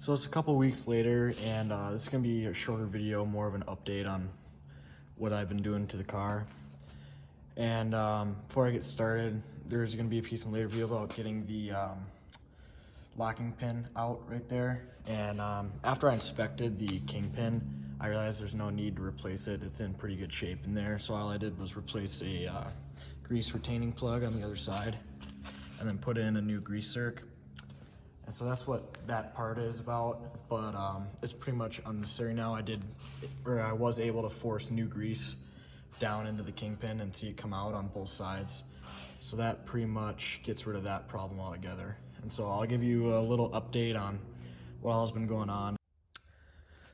So it's a couple weeks later, and this is gonna be a shorter video, more of an update on what I've been doing to the car. And before I get started, there's gonna be a piece in later video about getting the locking pin out right there. And after I inspected the kingpin, I realized there's no need to replace it. It's in pretty good shape in there. So all I did was replace a grease retaining plug on the other side, and then put in a new grease zerk. And so that's what that part is about, but it's pretty much unnecessary now. I was able to force new grease down into the kingpin and see it come out on both sides. So that pretty much gets rid of that problem altogether. And so I'll give you a little update on what all has been going on.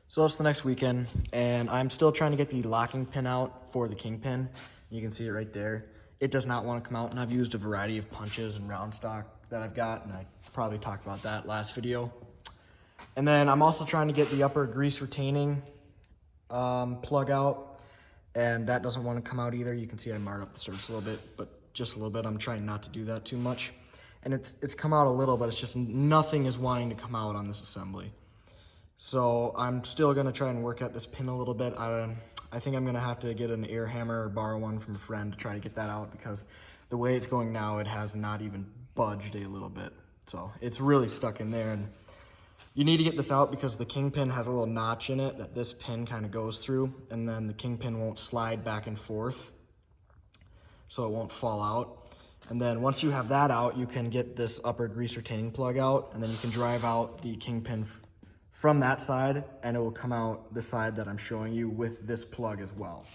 So it's the next weekend, and I'm still trying to get the locking pin out for the kingpin. You can see it right there. It does not want to come out, and I've used a variety of punches and round stock that I've got, and I probably talked about that last video. And then I'm also trying to get the upper grease retaining plug out, and that doesn't want to come out either. You can see I marred up the surface a little bit, but just a little bit. I'm trying not to do that too much. And it's come out a little, but it's just nothing is wanting to come out on this assembly. So I'm still gonna try and work at this pin a little bit. I think I'm gonna have to get an air hammer or borrow one from a friend to try to get that out, because the way it's going now, it has not even budged a little bit. So it's really stuck in there, and you need to get this out because the kingpin has a little notch in it that this pin kind of goes through, and then the kingpin won't slide back and forth, so it won't fall out. And then once you have that out, you can get this upper grease retaining plug out, and then you can drive out the kingpin from that side, and it will come out the side that I'm showing you with this plug as well.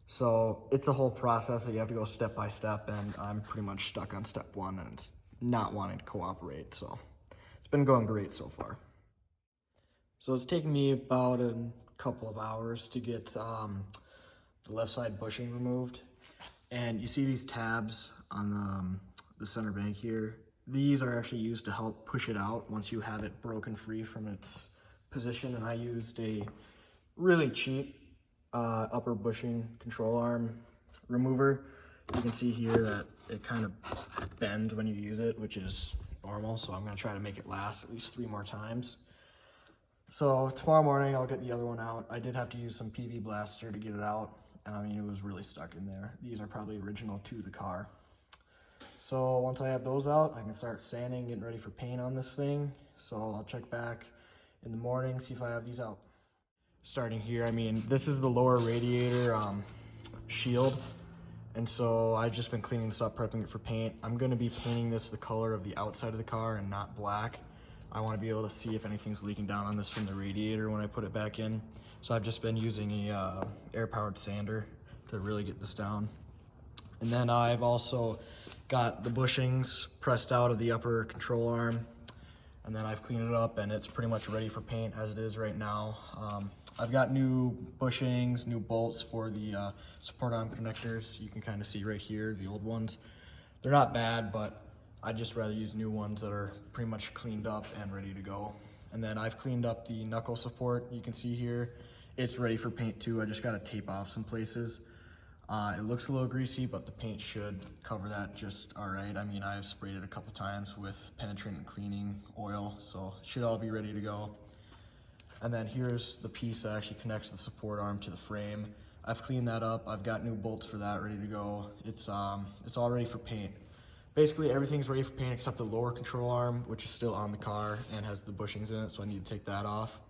So it's a whole process that you have to go step by step, and I'm pretty much stuck on step one, and it's not wanting to cooperate. So it's been going great so far. So it's taken me about a couple of hours to get the left side bushing removed. And you see these tabs on the center bank here. These are actually used to help push it out once you have it broken free from its position. And I used a really cheap upper bushing control arm remover. You can see here that it kind of bends when you use it, which is normal. So I'm gonna try to make it last at least 3 more times. So tomorrow morning I'll get the other one out. I did have to use some PV Blaster to get it out. I mean, it was really stuck in there. These are probably original to the car. So once I have those out, I can start sanding, getting ready for paint on this thing. So I'll check back in the morning, see if I have these out. Starting here, I mean, this is the lower radiator shield. And so I've just been cleaning this up, prepping it for paint. I'm gonna be painting this the color of the outside of the car and not black. I wanna be able to see if anything's leaking down on this from the radiator when I put it back in. So I've just been using a air-powered sander to really get this down. And then I've also got the bushings pressed out of the upper control arm, and then I've cleaned it up, and it's pretty much ready for paint as it is right now. I've got new bushings, new bolts for the support arm connectors. You can kind of see right here, the old ones. They're not bad, but I'd just rather use new ones that are pretty much cleaned up and ready to go. And then I've cleaned up the knuckle support. You can see here, it's ready for paint too. I just got to tape off some places. It looks a little greasy, but the paint should cover that just all right. I mean, I've sprayed it a couple times with penetrant and cleaning oil, so it should all be ready to go. And then here's the piece that actually connects the support arm to the frame. I've cleaned that up. I've got new bolts for that ready to go. It's all ready for paint. Basically, everything's ready for paint except the lower control arm, which is still on the car and has the bushings in it, so I need to take that off.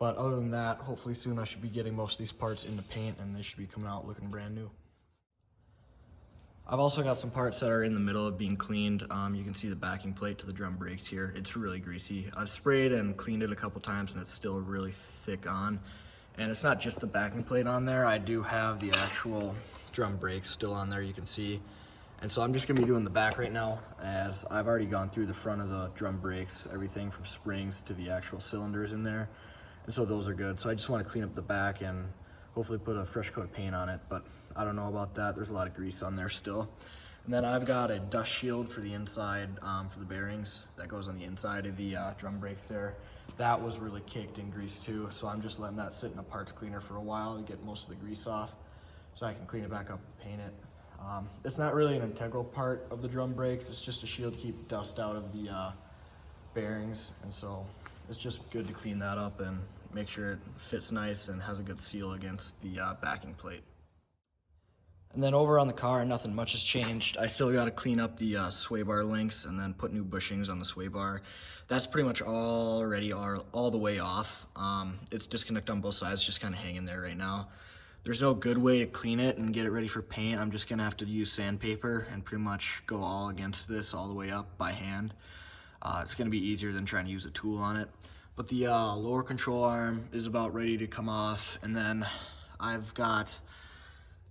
But other than that, hopefully soon I should be getting most of these parts into paint, and they should be coming out looking brand new. I've also got some parts that are in the middle of being cleaned. You can see the backing plate to the drum brakes here. It's really greasy. I've sprayed and cleaned it a couple times, and it's still really thick on. And it's not just the backing plate on there. I do have the actual drum brakes still on there, you can see. And so I'm just gonna be doing the back right now, as I've already gone through the front of the drum brakes, everything from springs to the actual cylinders in there. And so those are good. So I just want to clean up the back and hopefully put a fresh coat of paint on it, but I don't know about that. There's a lot of grease on there still. And then I've got a dust shield for the inside, for the bearings that goes on the inside of the drum brakes there. That was really caked in grease too. So I'm just letting that sit in a parts cleaner for a while to get most of the grease off so I can clean it back up and paint it. It's not really an integral part of the drum brakes. It's just a shield to keep dust out of the bearings. And so it's just good to clean that up and make sure it fits nice and has a good seal against the backing plate. And then over on the car, nothing much has changed. I still got to clean up the sway bar links and then put new bushings on the sway bar. That's pretty much already all the way off. It's disconnected on both sides, just kind of hanging there right now. There's no good way to clean it and get it ready for paint. I'm just gonna have to use sandpaper and pretty much go all against this all the way up by hand. It's gonna be easier than trying to use a tool on it. But the lower control arm is about ready to come off, and then I've got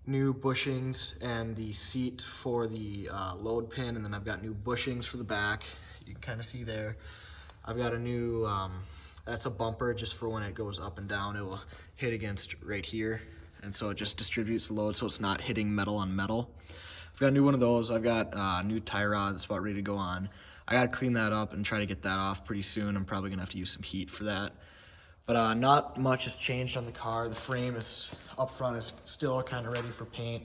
new bushings and the seat for the load pin, and then I've got new bushings for the back. You can kind of see there. I've got a new, that's a bumper just for when it goes up and down, it will hit against right here. And so it just distributes the load so it's not hitting metal on metal. I've got a new one of those. I've got a new tie rod that's about ready to go on. I gotta clean that up and try to get that off pretty soon. I'm probably gonna have to use some heat for that. But not much has changed on the car. The frame is up front is still kind of ready for paint.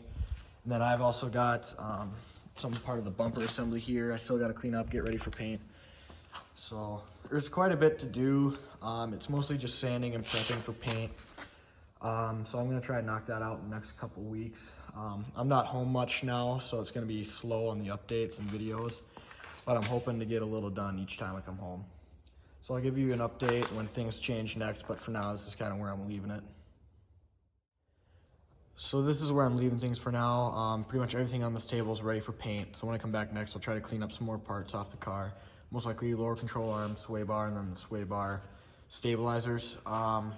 And then I've also got some part of the bumper assembly here. I still got to clean up, get ready for paint. So there's quite a bit to do. It's mostly just sanding and prepping for paint. So I'm going to try and knock that out in the next couple weeks. I'm not home much now, so it's going to be slow on the updates and videos. But I'm hoping to get a little done each time I come home. So I'll give you an update when things change next, but for now, this is kind of where I'm leaving it. So this is where I'm leaving things for now. Pretty much everything on this table is ready for paint. So when I come back next, I'll try to clean up some more parts off the car. Most likely lower control arm, sway bar, and then the sway bar stabilizers. And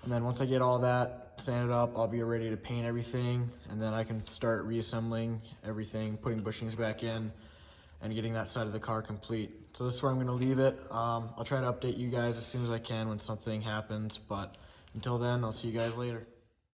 then once I get all that sanded up, I'll be ready to paint everything. And then I can start reassembling everything, putting bushings back in, and getting that side of the car complete. So this is where I'm gonna leave it. I'll try to update you guys as soon as I can when something happens, but until then, I'll see you guys later.